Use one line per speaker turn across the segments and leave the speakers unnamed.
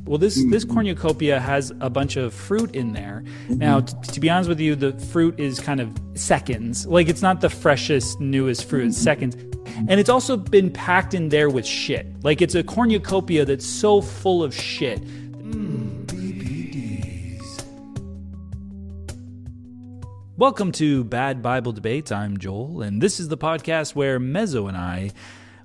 Well, this cornucopia has a bunch of fruit in there. Now, to be honest with you, the fruit is kind of seconds. Like, it's not the freshest, newest fruit. It's seconds. And it's also been packed in there with shit. Like, it's a cornucopia that's so full of shit. Welcome to Bad Bible Debates. I'm Joel, and this is the podcast where Mezzo and I,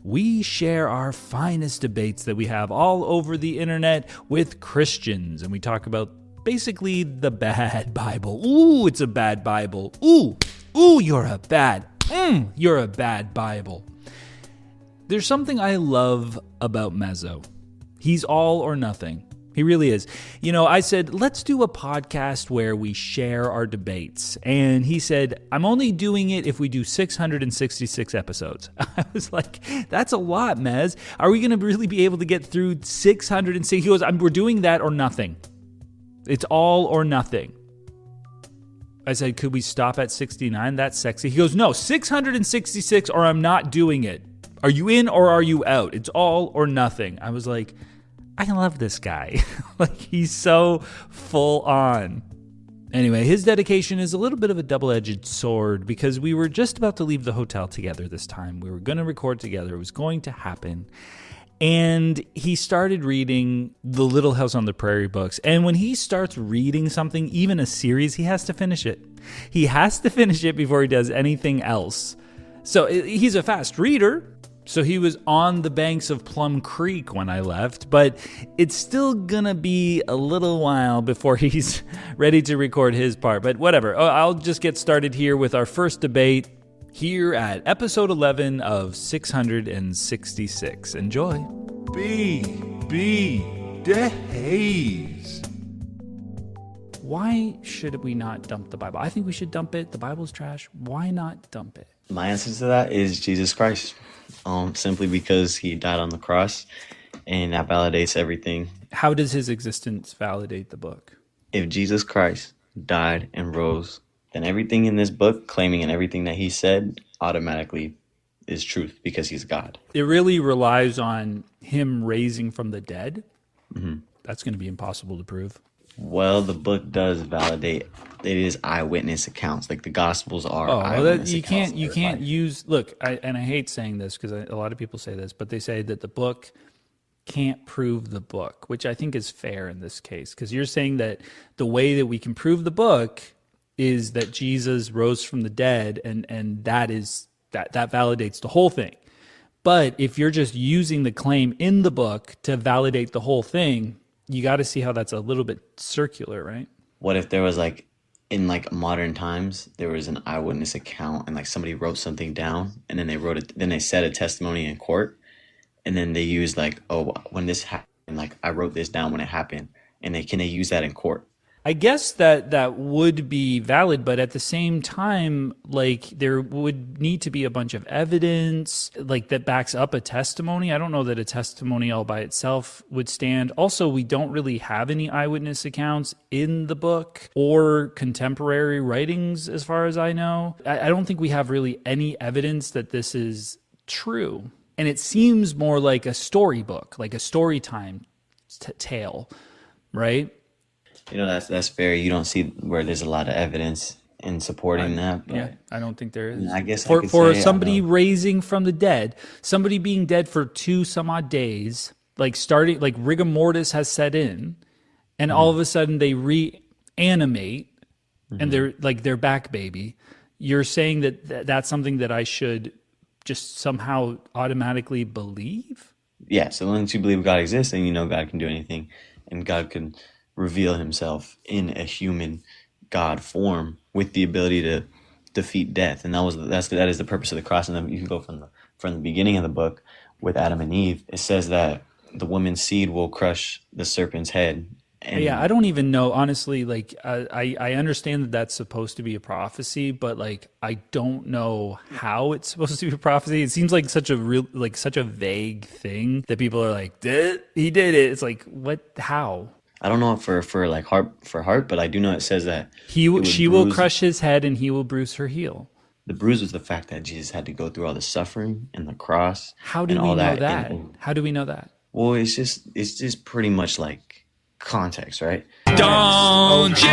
we share our finest debates that we have all over the internet with Christians. And we talk about basically the bad Bible. Ooh, it's a bad Bible. Ooh, you're a bad Bible. There's something I love about Mezzo. He's all or nothing. He really is. You know, I said, let's do a podcast where we share our debates. And he said, I'm only doing it if we do 666 episodes. I was like, that's a lot, Mez. Are we going to really be able to get through 660? He goes, we're doing that or nothing. It's all or nothing. I said, could we stop at 69? That's sexy. He goes, no, 666 or I'm not doing it. Are you in or are you out? It's all or nothing. I was like, I love this guy. Like, he's so full on. Anyway, his dedication is a little bit of a double-edged sword because we were just about to leave the hotel together this time. We were going to record together. It was going to happen. And he started reading the Little House on the Prairie books. And when he starts reading something, even a series, he has to finish it. He has to finish it before he does anything else. So he's a fast reader. So he was on the banks of Plum Creek when I left, but it's still gonna be a little while before he's ready to record his part. But whatever, I'll just get started here with our first debate here at episode 11 of 666. Enjoy. Days. Why should we not dump the Bible? I think we should dump it. The Bible's trash. Why not dump it?
My answer to that is Jesus Christ. Simply because he died on the cross, and that validates everything.
How does his existence validate the book?
If Jesus Christ died and rose, then everything in this book, claiming and everything that he said, automatically is truth because he's God.
It really relies on him raising from the dead.
Mm-hmm.
That's going to be impossible to prove.
Well, the book does validate. It is eyewitness accounts. Like the Gospels are eyewitness accounts.
You can't use. Look, I hate saying this because a lot of people say this, but they say that the book can't prove the book, which I think is fair in this case because you're saying that the way that we can prove the book is that Jesus rose from the dead, and that validates the whole thing. But if you're just using the claim in the book to validate the whole thing, you got to see how that's a little bit circular, right?
What if there was in modern times, there was an eyewitness account and somebody wrote something down and then they said a testimony in court and then they used when this happened, I wrote this down when it happened, and can they use that in court?
I guess that would be valid, but at the same time, there would need to be a bunch of evidence that backs up a testimony. I don't know that a testimony all by itself would stand. Also, we don't really have any eyewitness accounts in the book or contemporary writings, as far as I know. I don't think we have really any evidence that this is true. And it seems more like a storybook, like a story time tale, right?
You know, that's fair. You don't see where there's a lot of evidence in supporting that. But
yeah, I don't think there is.
I guess
for somebody raising from the dead, somebody being dead for 2 some odd days, starting rigor mortis has set in, and all of a sudden they reanimate, and they're back, baby. You're saying that's something that I should just somehow automatically believe?
Yeah. So once you believe God exists, then you know God can do anything, and God can reveal himself in a human God form with the ability to defeat death. And that is the purpose of the cross. And then you can go from the beginning of the book with Adam and Eve. It says that the woman's seed will crush the serpent's head. And
yeah, I don't even know, honestly, I understand that that's supposed to be a prophecy, but I don't know how it's supposed to be a prophecy. It seems like such a vague thing that people are like, he did it. It's what, how?
I don't know for heart, but I do know it says that
she will crush his head and he will bruise her heel.
The bruise was the fact that Jesus had to go through all the suffering and the cross.
How do we know that? How do we know that?
Well, it's just pretty much context, right?
Don't you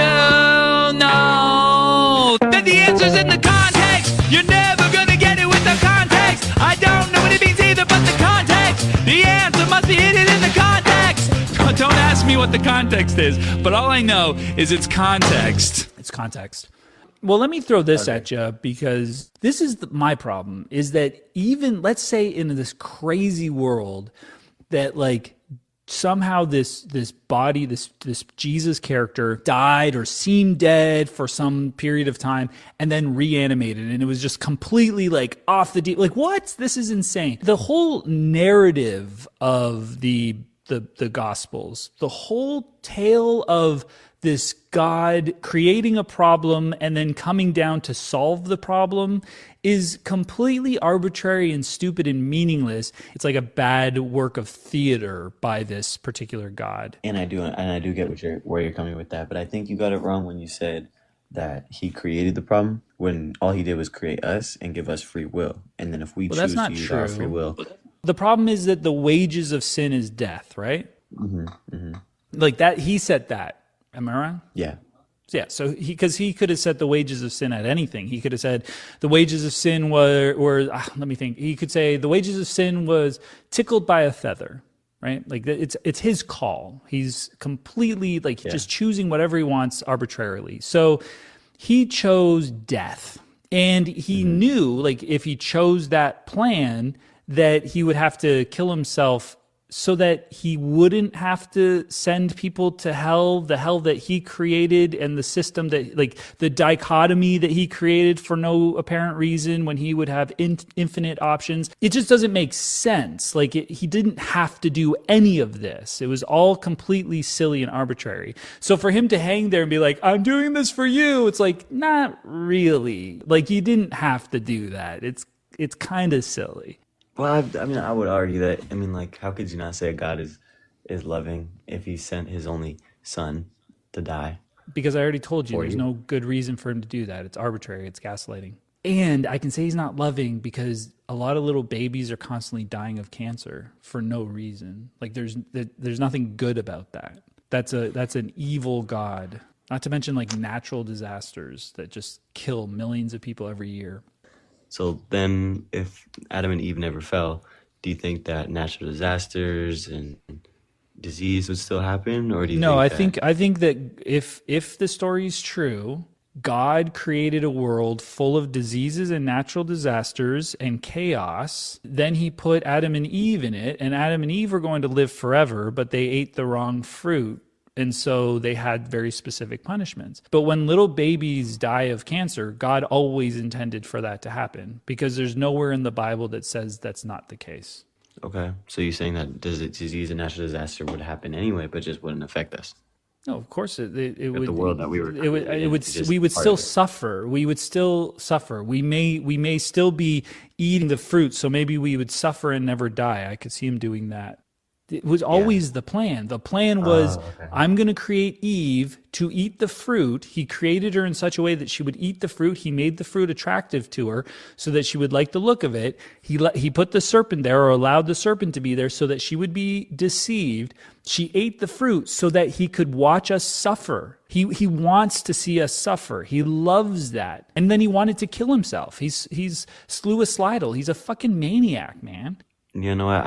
know that the answer's in the context? You're never gonna get it with the context. I don't know what it means either, but the context. The answer must be hidden in the context. Don't ask me what the context is, but all I know is it's context. It's context. Well, let me throw this at you, because this is my problem, is that even, let's say in this crazy world that like somehow this body, this Jesus character died or seemed dead for some period of time and then reanimated, and it was just completely like off the deep, like what? This is insane. The whole narrative of the Gospels, the whole tale of this God creating a problem and then coming down to solve the problem is completely arbitrary and stupid and meaningless. It's like a bad work of theater by this particular God.
And I do get where you're coming with that, but I think you got it wrong when you said that he created the problem, when all he did was create us and give us free will. And then if we choose to use our free will.
The problem is that the wages of sin is death, right?
Mm-hmm, mm-hmm.
Like that, he said that. Am I wrong?
Yeah.
Yeah, so because he could have set the wages of sin at anything. He could have said the wages of sin were let me think. He could say the wages of sin was tickled by a feather, right? Like it's his call. He's completely just choosing whatever he wants arbitrarily. So he chose death, and he knew like if he chose that plan that he would have to kill himself so that he wouldn't have to send people to hell, the hell that he created, and the system that, like, the dichotomy that he created for no apparent reason when he would have infinite options. It just doesn't make sense. Like, he didn't have to do any of this. It was all completely silly and arbitrary. So for him to hang there and be like, I'm doing this for you, it's like, not really. Like, you didn't have to do that. It's kind of silly.
Well, I would argue that, how could you not say God is loving if he sent his only son to die?
Because I already told you, there's no good reason for him to do that. It's arbitrary. It's gaslighting. And I can say he's not loving because a lot of little babies are constantly dying of cancer for no reason. Like, there's nothing good about that. That's an evil God. Not to mention, like, natural disasters that just kill millions of people every year.
So then, if Adam and Eve never fell, do you think that natural disasters and disease would still happen, or do you?
No, I think that if the story is true, God created a world full of diseases and natural disasters and chaos. Then he put Adam and Eve in it, and Adam and Eve were going to live forever, but they ate the wrong fruit. And so they had very specific punishments. But when little babies die of cancer, God always intended for that to happen, because there's nowhere in the Bible that says that's not the case.
Okay. So you're saying that disease and natural disaster would happen anyway, but just wouldn't affect us?
No, of course it would.
The world that we were.
We would still suffer. We would still suffer. We may still be eating the fruit, so maybe we would suffer and never die. I could see him doing that. It was always the plan. The plan was, I'm going to create Eve to eat the fruit. He created her in such a way that she would eat the fruit. He made the fruit attractive to her so that she would like the look of it. He put the serpent there, or allowed the serpent to be there, so that she would be deceived. She ate the fruit so that he could watch us suffer. He wants to see us suffer. He loves that. And then he wanted to kill himself. He's suicidal. He's a fucking maniac, man.
You know what?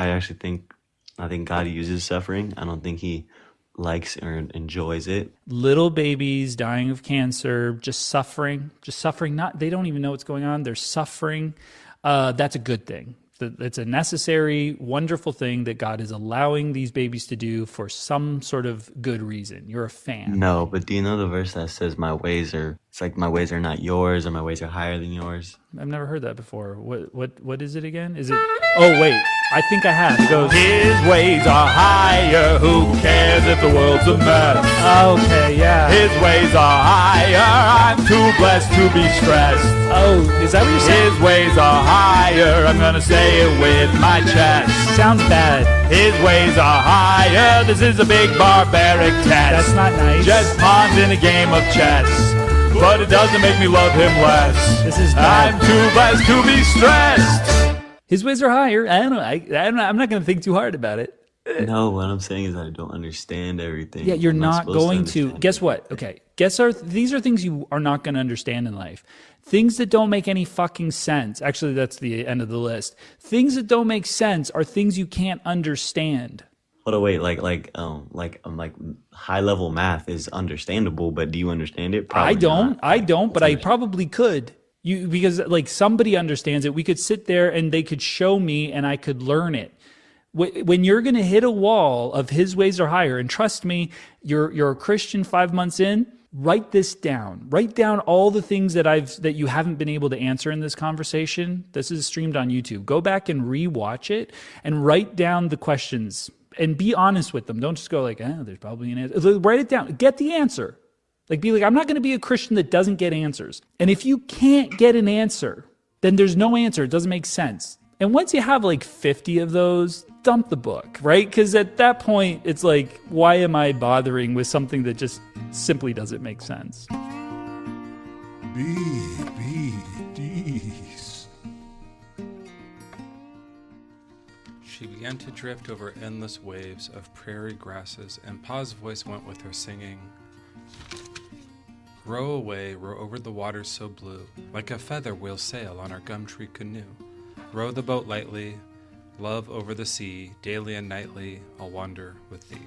I think God uses suffering. I don't think he likes or enjoys it.
Little babies dying of cancer, just suffering. They don't even know what's going on. They're suffering. That's a good thing. It's a necessary, wonderful thing that God is allowing these babies to do for some sort of good reason. You're a fan.
No, but do you know the verse that says my ways are not yours, or my ways are higher than yours?
I've never heard that before. What is it again? Is it? Oh, wait. I think I have. It goes, his ways are higher. Who cares if the world's a mess? Okay, yeah. His ways are higher. I'm too blessed to be stressed. Oh, is that what you're saying? His ways are higher. I'm gonna say it with my chest. Sounds bad. His ways are higher. This is a big barbaric test. That's not nice. Just pawns in a game of chess. But it doesn't make me love him less. This is bad. I'm too blessed to be stressed. His ways are higher. I don't know. I'm not going to think too hard about it.
No, what I'm saying is I don't understand
Yeah,
everything.
you're
I'm not
not
supposed to
going to.
understand
Guess what?
everything.
Okay. These are things you are not going to understand in life. Things that don't make any fucking sense. Actually, that's the end of the list. Things that don't make sense are things you can't understand.
Hold on, wait, like high level math is understandable, but do you understand it?
I
Probably
don't.
not.
I
Like
don't,
it's
but I
under.
probably could. You because like somebody understands it. We could sit there and they could show me and I could learn it. When you're going to hit a wall of his ways are higher, and trust me, you're a Christian 5 months in. Write this down. Write down all the things that you haven't been able to answer in this conversation. This is streamed on YouTube. Go back and rewatch it and write down the questions and be honest with them. Don't just go like, there's probably an answer. Write it down. Get the answer. Like, be like, I'm not going to be a Christian that doesn't get answers. And if you can't get an answer, then there's no answer. It doesn't make sense. And once you have like 50 of those, dump the book, right? Because at that point, it's like, why am I bothering with something that just simply doesn't make sense?
BBDs.
She began to drift over endless waves of prairie grasses, and Pa's voice went with her, singing, "Row away, row over the waters so blue, like a feather we'll sail on our gum tree canoe. Row the boat lightly, love over the sea, daily and nightly I'll wander with thee."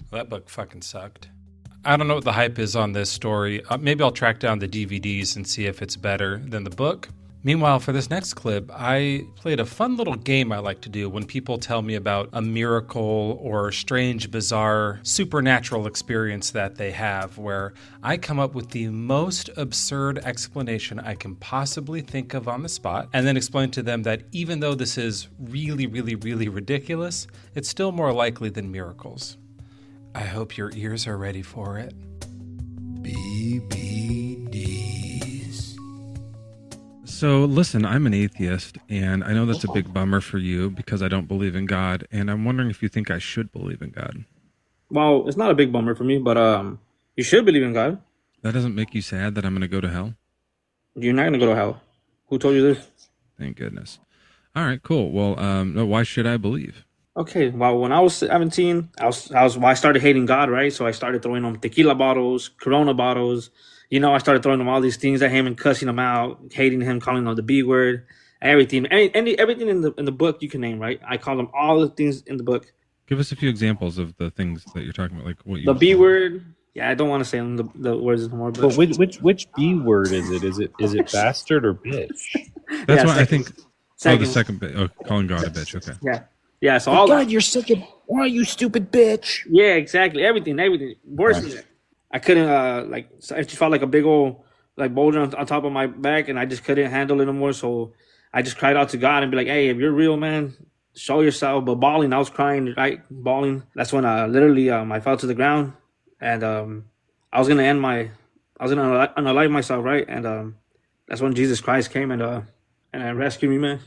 Well, that book fucking sucked. I don't know what the hype is on this story. Maybe I'll track down the DVDs and see if it's better than the book. Meanwhile, for this next clip, I played a fun little game I like to do when people tell me about a miracle or strange, bizarre, supernatural experience that they have, where I come up with the most absurd explanation I can possibly think of on the spot, and then explain to them that even though this is really, really, really ridiculous, it's still more likely than miracles. I hope your ears are ready for it.
BBDs.
So listen, I'm an atheist, and I know that's a big bummer for you because I don't believe in God, and I'm wondering if you think I should believe in God.
Well, it's not a big bummer for me, but you should believe in God.
That doesn't make you sad that I'm going to go to hell?
You're not gonna go to hell. Who told you this?
Thank goodness. All right, cool. Well, no, why should I believe?
Okay, well, when I was 17, I started hating God, right? So I started throwing him tequila bottles, Corona bottles. I started throwing him all these things at him and cussing him out, hating him, calling him the B word, everything, everything in the book you can name, right? I called him all the things in the book.
Give us a few examples of the things that you're talking about, like what you.
The B word. Yeah, I don't want to say the words anymore.
But which B word is it? Is it bastard or bitch?
That's
Yeah,
why I
second.
think. Oh, the second bit. Oh, calling God a bitch. Okay.
Yeah. So all that.
You're such a why, you stupid bitch.
Yeah, exactly. Everything. Worse than that. I couldn't I just felt like a big old boulder on top of my back, and I just couldn't handle it anymore. So I just cried out to God and be like, "Hey, if you're real, man, show yourself." But bawling, I was crying, right, bawling. That's when literally I fell to the ground, and I was gonna unalive myself, right, and that's when Jesus Christ came and rescued me, man.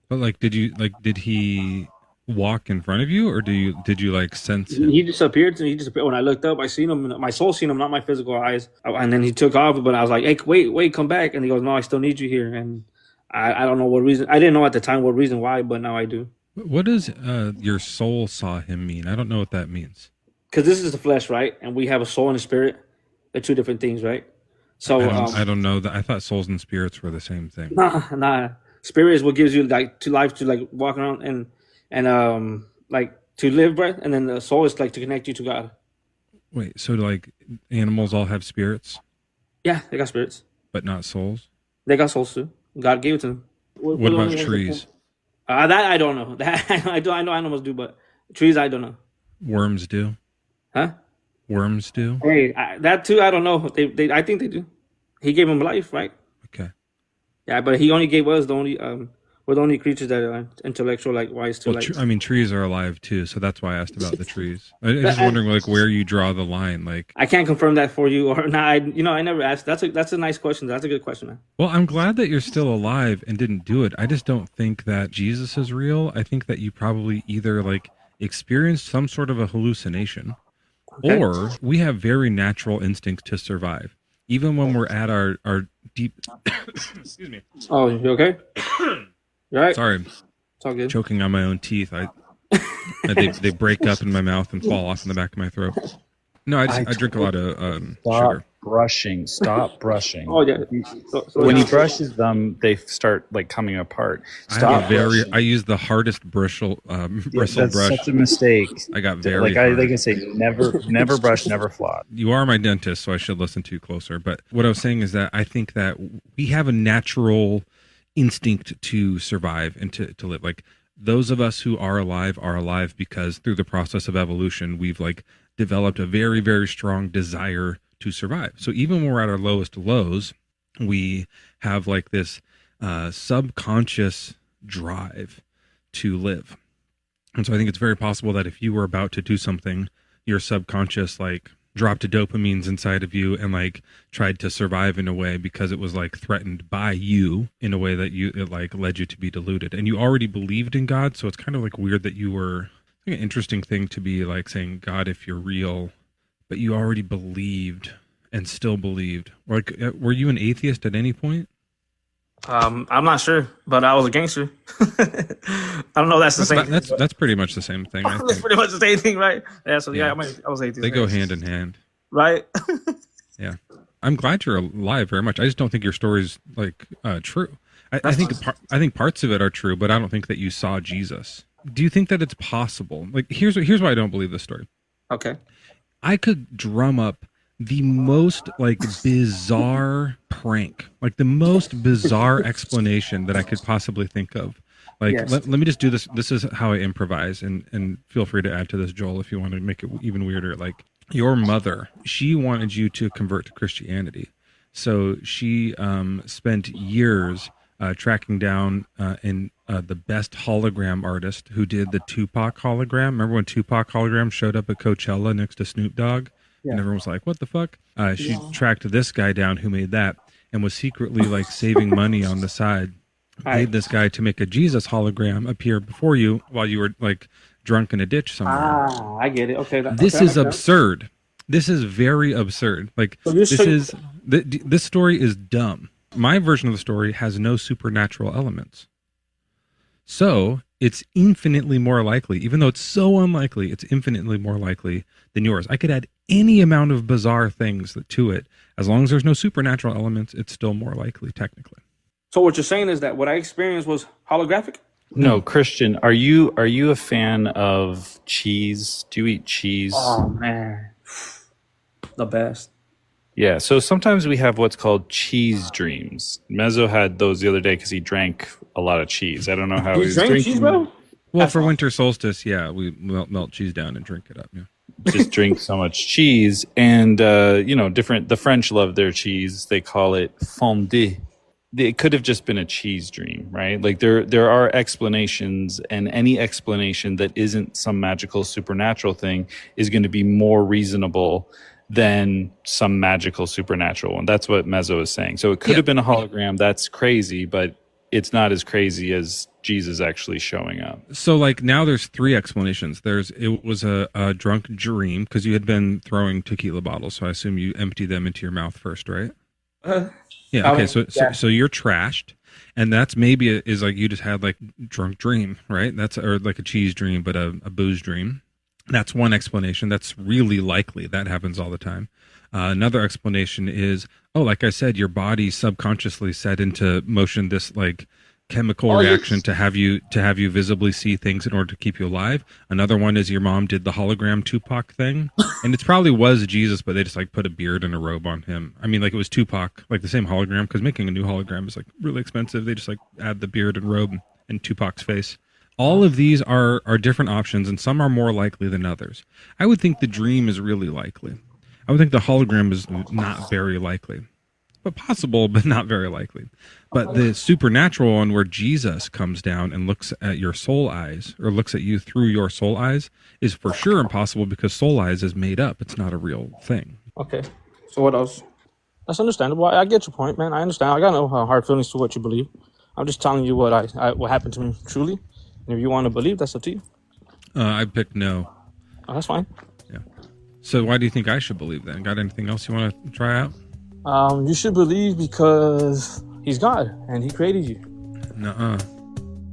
But did he walk in front of you, or did you sense him?
He disappeared. When I looked up, I seen him. My soul seen him, not my physical eyes. And then he took off. But I was like, "Hey, wait, come back!" And he goes, "No, I still need you here." And I don't know what reason. I didn't know at the time what reason why, but now I do.
What does your soul saw him mean? I don't know what that means.
Because this is the flesh, right? And we have a soul and a spirit. They're two different things, right? So
I don't know that. I thought souls and spirits were the same thing.
Nah. Spirit is what gives you to life to walk around and to live, right? And then the soul is to connect you to God.
Wait, so animals all have spirits?
Yeah, they got spirits,
but not souls.
They got souls too. God gave it to them.
What about trees?
That I don't know. That I know animals do, but trees I don't know.
Worms do.
Huh?
Worms do.
Hey, that too. I don't know. I think they do. He gave them life, right?
Okay.
Yeah, but he only gave us we're the only creatures that are intellectual, wise to
trees are alive too, so that's why I asked about the trees. I was just wondering where you draw the line.
I can't confirm that for you or not. I never asked. That's a nice question. That's a good question, man.
Well, I'm glad that you're still alive and didn't do it. I just don't think that Jesus is real. I think that you probably either experienced some sort of a hallucination, okay, or we have very natural instincts to survive, even when we're at our deep. Excuse me.
Oh, you okay? Right.
Sorry.
It's all good.
Choking on my own teeth. They break up in my mouth and fall off in the back of my throat. No, I drink a lot of sugar.
Stop brushing.
Oh yeah.
When he brushes them, they start like coming apart. Stop.
I use the hardest bristle
That's
brush.
such a mistake.
I got very
like
hard.
I say, never brush, never floss.
You are my dentist, so I should listen to you closer. But what I was saying is that I think that we have a natural instinct to survive and to live. Like those of us who are alive because through the process of evolution, we've like developed a very, very strong desire to survive. So even when we're at our lowest lows, we have like this subconscious drive to live. And so I think it's very possible that if you were about to do something, your subconscious like dropped dopamines inside of you and like tried to survive in a way because it was like threatened by you in a way that it like led you to be deluded. And you already believed in God, so it's kind of like weird that you were an interesting thing to be like saying, God, if you're real, but you already believed and still believed. Like, were you an atheist at any point?
I'm not sure, but I was a gangster. I don't know. That's the same.
That's pretty much the same thing. I
That's
think.
pretty much the same thing, right? Yeah. So yeah, I was atheist.
They go hand in hand,
right?
Yeah. I'm glad you're alive very much. I just don't think your story's like true. I think parts of it are true, but I don't think that you saw Jesus. Do you think that it's possible? Like, here's why I don't believe this story.
Okay.
I could drum up the most like bizarre prank, like the most bizarre explanation that I could possibly think of. Like,
Yes.
let me just do this. This is how I improvise, and feel free to add to this, Joel, if you want to make it even weirder. Like, your mother, she wanted you to convert to Christianity. So she spent years tracking down the best hologram artist who did the Tupac hologram. Remember when Tupac hologram showed up at Coachella next to Snoop Dogg? Yeah. And everyone was like, what the fuck? She tracked this guy down who made that and was secretly like saving money on the side. Paid this guy to make a Jesus hologram appear before you while you were like drunk in a ditch somewhere.
Ah, I get it. Okay.
This is absurd. This is very absurd. Like,
So
this story is dumb. My version of the story has no supernatural elements. So it's infinitely more likely, even though it's so unlikely, it's infinitely more likely than yours. I could add any amount of bizarre things to it. As long as there's no supernatural elements, it's still more likely, technically.
So what you're saying is that what I experienced was holographic?
No, Christian, are you a fan of cheese? Do you eat cheese?
Oh man, the best.
Yeah, so sometimes we have what's called cheese dreams. Mezzo had those the other day because he drank a lot of cheese. I don't know how
You
he's
drink
drinking.
cheese, bro?
Well, for winter solstice, yeah, we melt cheese down and drink it up. Yeah.
Just drink so much cheese, and the French love their cheese. They call it fondue. It could have just been a cheese dream, right? Like there are explanations, and any explanation that isn't some magical supernatural thing is going to be more reasonable than some magical supernatural one. That's what Mezzo is saying. So it could have been a hologram. That's crazy, but it's not as crazy as Jesus actually showing up.
So like now there's three explanations. It was a drunk dream because you had been throwing tequila bottles. So I assume you emptied them into your mouth first, right? Yeah. Okay. So you're trashed, and that's maybe is like you just had like drunk dream, right? That's or like a cheese dream, but a booze dream. That's one explanation. That's really likely. That happens all the time. Another explanation is, like I said, your body subconsciously set into motion this like chemical reaction to have you visibly see things in order to keep you alive. Another one is your mom did the hologram Tupac thing, and it probably was Jesus, but they just like put a beard and a robe on him. I mean, like it was Tupac, like the same hologram, because making a new hologram is like really expensive. They just like add the beard and robe and Tupac's face. All of these are different options, and some are more likely than others. I would think the dream is really likely. I would think the hologram is not very likely, but possible, but not very likely. But the supernatural one where Jesus comes down and looks at your soul eyes, or looks at you through your soul eyes, is for sure impossible because soul eyes is made up. It's not a real thing.
Okay. So what else? That's understandable. I get your point, man. I understand. I got no hard feelings to what you believe. I'm just telling you what what happened to me truly. And if you want to believe, that's up to you.
I picked no.
Oh, that's fine.
Yeah. So why do you think I should believe then? Got anything else you want to try out?
You should believe because he's God and he created you.
Nuh-uh.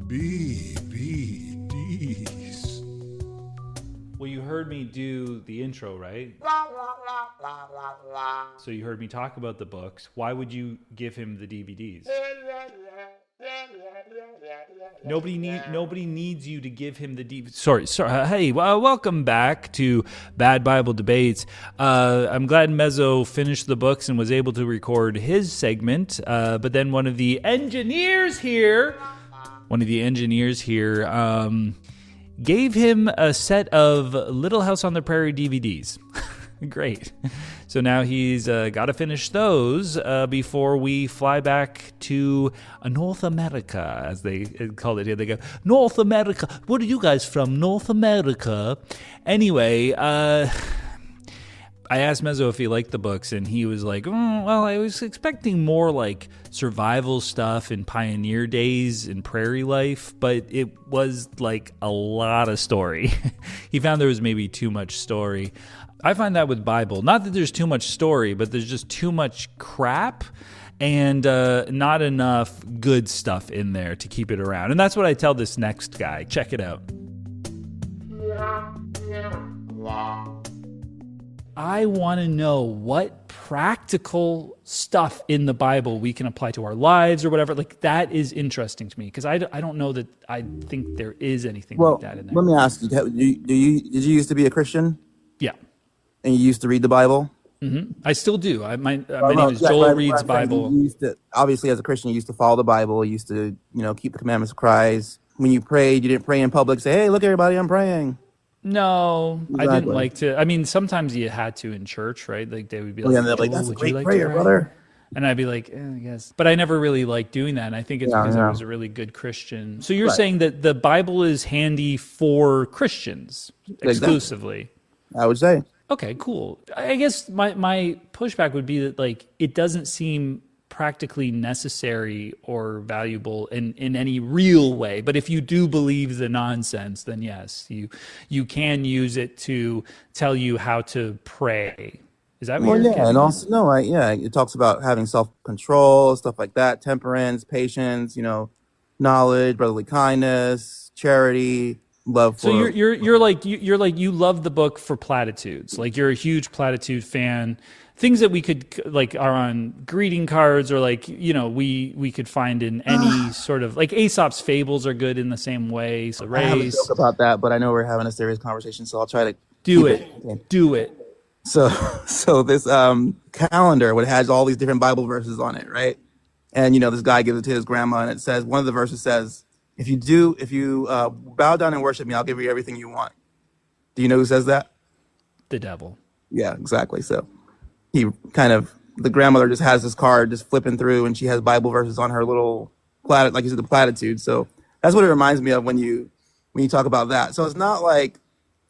Be DVDs.
Well, you heard me do the intro, right? So you heard me talk about the books. Why would you give him the DVDs? Nobody needs you to give him the DVDs. Sorry. Hey, welcome back to Bad Bible Debates. I'm glad Mezzo finished the books and was able to record his segment. But then one of the engineers here gave him a set of Little House on the Prairie DVDs. Great. So now he's got to finish those before we fly back to North America, as they call it here. They go, North America. What are you guys from? North America. Anyway, I asked Mezzo if he liked the books, and he was like, well, I was expecting more like survival stuff in pioneer days and prairie life, but it was like a lot of story. He found there was maybe too much story. I find that with Bible, not that there's too much story, but there's just too much crap and not enough good stuff in there to keep it around. And that's what I tell this next guy. Check it out. I want to know what practical stuff in the Bible we can apply to our lives or whatever. Like, that is interesting to me because I don't know that I think there is anything like that in there.
Let me ask you, did you used to be a Christian?
Yeah.
And you used to read the Bible?
Mm-hmm. I still do. My name is Joel Reads Bible.
You used to, obviously, as a Christian, you used to follow the Bible. You used to, keep the commandments of Christ. When you prayed, you didn't pray in public. Say, "Hey, look, everybody, I'm praying."
No,
exactly.
I didn't like to. I mean, sometimes you had to in church, right? Like they would be like,
"Yeah, like that's a great prayer, brother."
And I'd be like, I guess. But I never really liked doing that. And I think it's because I was a really good Christian. So you're saying that the Bible is handy for Christians exclusively?
Exactly. I would say.
Okay, cool. I guess my pushback would be that like it doesn't seem practically necessary or valuable in any real way. But if you do believe the nonsense, then yes, you can use it to tell you how to pray. Is that what you're
and also it talks about having self-control, stuff like that, temperance, patience, knowledge, brotherly kindness, charity. Love.
So you're like you love the book for platitudes. Like you're a huge platitude fan. Things that we could like are on greeting cards or like we could find in any sort of like Aesop's fables are good in the same way. So
I have a joke about that, but I know we're having a serious conversation, so I'll try to
do it.
So this calendar has all these different Bible verses on it, right? And this guy gives it to his grandma, and it says one of the verses says, If you bow down and worship me, I'll give you everything you want. Do you know who says that?
The devil.
Yeah, exactly. So the grandmother just has this card just flipping through, and she has Bible verses on her little like you said, the platitude. So that's what it reminds me of when you talk about that. So it's not like,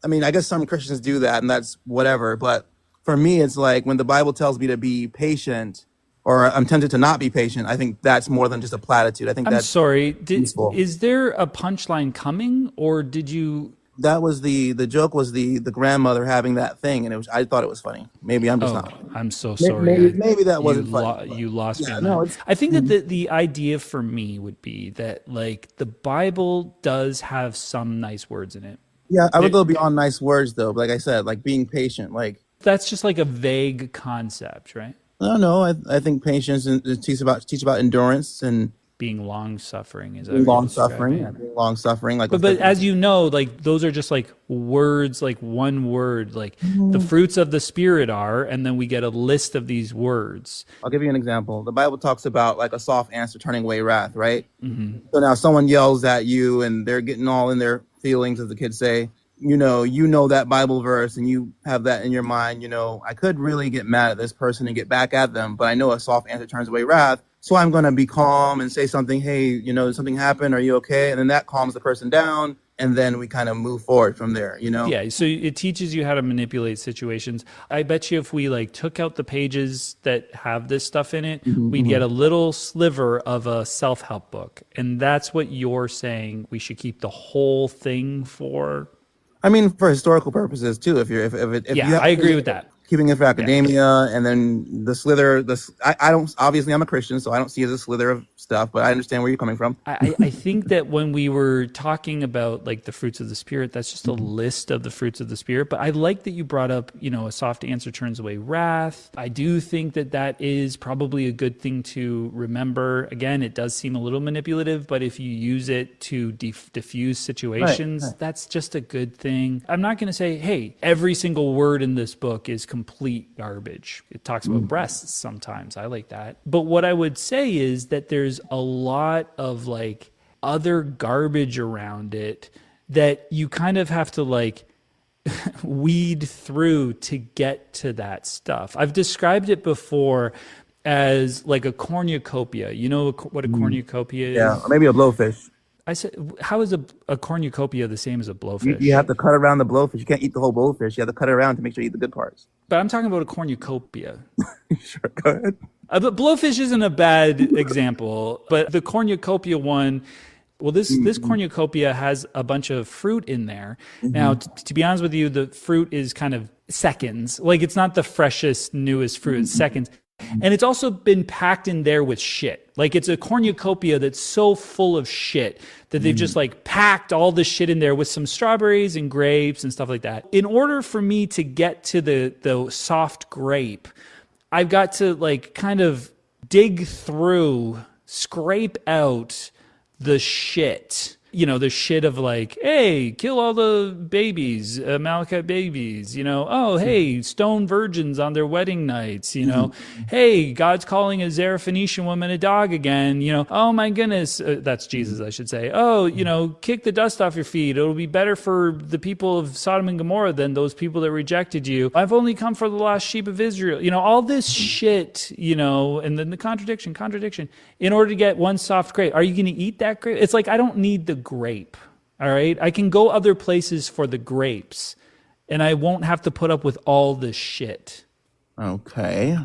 I guess some Christians do that, and that's whatever. But for me, it's like when the Bible tells me to be patient, or I'm tempted to not be patient, I think that's more than just a platitude. I think
I'm
that's
sorry.
useful.
Is there a punchline coming, or did you?
That was the joke was the grandmother having that thing, and I thought it was funny. Maybe I'm just not.
I'm so sorry.
Maybe that wasn't funny.
You lost me on
no,
that. I think that the idea for me would be that like the Bible does have some nice words in it.
Yeah, I would go beyond nice words though. Like I said, like being patient, like
that's just like a vague concept, right?
No. I think patience and teach about endurance and
being long-suffering is
long-suffering. Being long-suffering, like.
But as you know, like those are just like words, like one word, like the fruits of the Spirit are, and then we get a list of these words.
I'll give you an example. The Bible talks about like a soft answer turning away wrath, right? Mm-hmm. So now someone yells at you, and they're getting all in their feelings, as the kids say. You know that Bible verse, and you have that in your mind. I could really get mad at this person and get back at them, but I know a soft answer turns away wrath. So I'm going to be calm and say something. Hey, something happened. Are you okay? And then that calms the person down. And then we kind of move forward from there, Yeah,
so it teaches you how to manipulate situations. I bet you if we like took out the pages that have this stuff in it, we'd get a little sliver of a self-help book. And that's what you're saying we should keep the whole thing for.
I mean, for historical purposes too. If
I agree with that.
keeping it for academia, and then the slither. I don't, obviously I'm a Christian, so I don't see it as a slither of stuff, but I understand where you're coming from.
I think that when we were talking about like the fruits of the Spirit, that's just a list of the fruits of the Spirit. But I like that you brought up, a soft answer turns away wrath. I do think that that is probably a good thing to remember. Again, it does seem a little manipulative, but if you use it to diffuse situations, that's just a good thing. I'm not going to say, hey, every single word in this book is complete garbage. It talks about breasts sometimes. I like that. But what I would say is that there's a lot of like other garbage around it that you kind of have to like weed through to get to that stuff. I've described it before as like a cornucopia. You know what a cornucopia is?
Yeah, or maybe a blowfish.
I said, how is a cornucopia the same as a blowfish?
You have to cut around the blowfish. You can't eat the whole blowfish. You have to cut it around to make sure you eat the good parts.
But I'm talking about a cornucopia.
Sure, go ahead.
But blowfish isn't a bad example, but the cornucopia one, well, this cornucopia has a bunch of fruit in there. Now, to be honest with you, the fruit is kind of seconds. Like, it's not the freshest, newest fruit. It's seconds. And it's also been packed in there with shit. Like, it's a cornucopia that's so full of shit that they've just like packed all this shit in there with some strawberries and grapes and stuff like that. In order for me to get to the soft grape, I've got to like kind of dig through, scrape out the shit. The shit of like, hey, kill all the babies, Amalekite babies, oh, hey, stone virgins on their wedding nights, hey, God's calling a Zarephaetian woman a dog again, oh my goodness, that's Jesus, I should say. Oh, kick the dust off your feet. It'll be better for the people of Sodom and Gomorrah than those people that rejected you. I've only come for the lost sheep of Israel. All this shit, and then the contradiction, in order to get one soft grape. Are you going to eat that grape? It's like, I don't need the grape. All right. I can go other places for the grapes and I won't have to put up with all this shit.
Okay.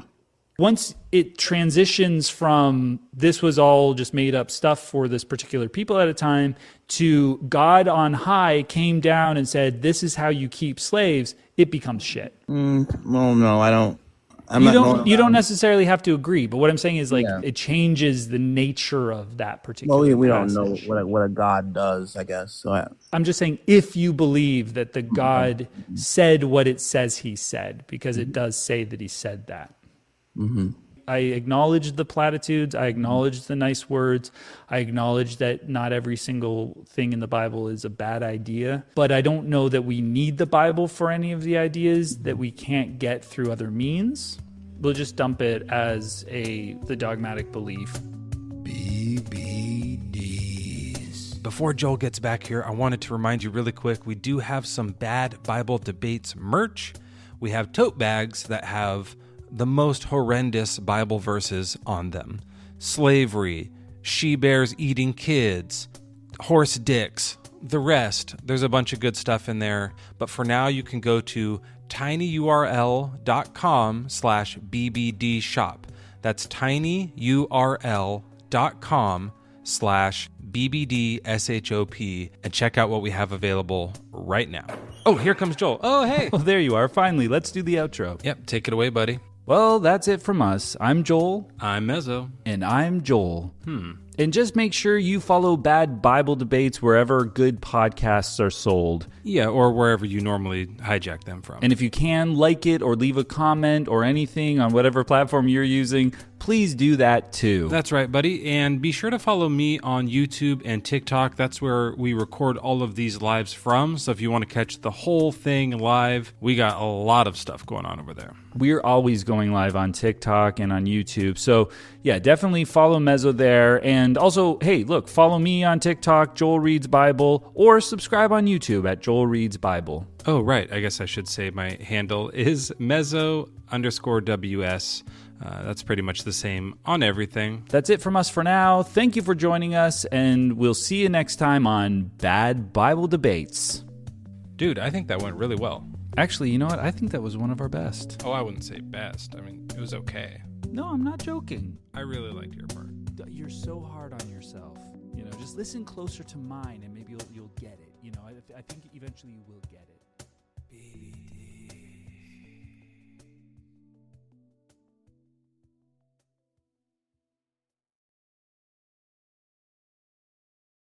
Once it transitions from this was all just made up stuff for this particular people at a time to God on high came down and said, this is how you keep slaves, it becomes shit.
Well, no, I don't.
You don't necessarily have to agree, but what I'm saying is like it changes the nature of that particular
we
passage.
don't know what a God does, I guess. So
I'm just saying if you believe that the God said what it says he said, because it does say that he said that. I acknowledge the platitudes. I acknowledge the nice words. I acknowledge that not every single thing in the Bible is a bad idea. But I don't know that we need the Bible for any of the ideas that we can't get through other means. We'll just dump it as the dogmatic belief.
BBDs.
Before Joel gets back here, I wanted to remind you really quick, we do have some Bad Bible Debates merch. We have tote bags that have the most horrendous Bible verses on them. Slavery, she-bears eating kids, horse dicks, the rest. There's a bunch of good stuff in there. But for now, you can go to tinyurl.com/BBD shop. That's tinyurl.com/BBDSHOP and check out what we have available right now. Oh, here comes Joel. Oh, hey.
Oh, there you are. Finally, let's do the outro.
Yep, take it away, buddy.
Well, that's it from us. I'm Joel.
I'm Mezzo.
And I'm Joel. And just make sure you follow Bad Bible Debates wherever good podcasts are sold.
Yeah, or wherever you normally hijack them from.
And if you can, like it or leave a comment or anything on whatever platform you're using, please do that too.
That's right, buddy. And be sure to follow me on YouTube and TikTok. That's where we record all of these lives from. So if you want to catch the whole thing live, we got a lot of stuff going on over there.
We're always going live on TikTok and on YouTube. So yeah, definitely follow Mezzo there. And also, hey, look, follow me on TikTok, Joel Reads Bible, or subscribe on YouTube at Joel Reads Bible.
Oh, right. I guess I should say my handle is Mezzo_WS. That's pretty much the same on everything.
That's it from us for now. Thank you for joining us, and we'll see you next time on Bad Bible Debates.
Dude, I think that went really well.
Actually, you know what? I think that was one of our best.
Oh, I wouldn't say best. I mean, it was okay.
No, I'm not joking.
I really liked your part.
You're so hard on yourself. Just listen closer to mine, and maybe you'll get it. I think eventually you will get it.